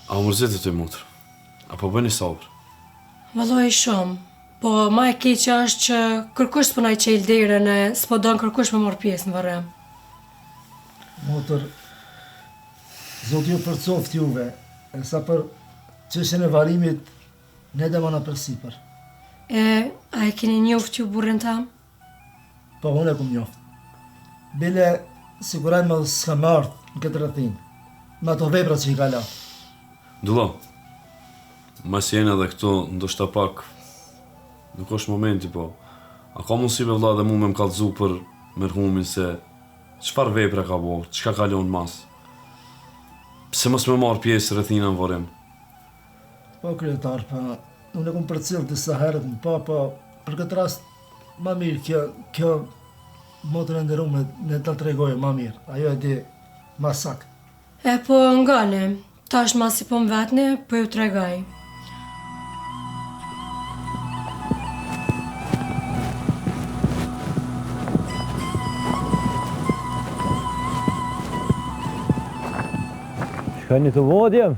A u mërzit të mutër? Apo bëni sabër? Valloj shumë, po ma e keqja është që kërkush s'po na i qel derën e s'po don kërkush me marrë pjesë në varrem. Motër, Zoti ju përcoft juve, e sa për çështjen e varimit, ne dhe mana për sipër. A e keni njoft ju burrin tam? Po, unë e kum njoft. Bile, siguraj më s'ka më ardhë në këtë rrethin, me ato veprat që i ka la. Dullo, mas jena dhe këtu, ndoshta pak, nuk është momenti, po, a ka mundësi me vlla dhe mu me më kallëzu për merhumin se çfarë vepra ka bo, çka ka lënë mas? Pse mos me marr pjesë rrethina në varrim? Po, kryetar, pa, unë e kum përcjell disa herët më pa, po, për këtë rast, ma mirë, kjo motër e nderuar ne ta tregojë ma mirë, ajo e di ma saktë. Po ngane, tash mas i po më vetni, po ju tregoj. Shkani të vodjem?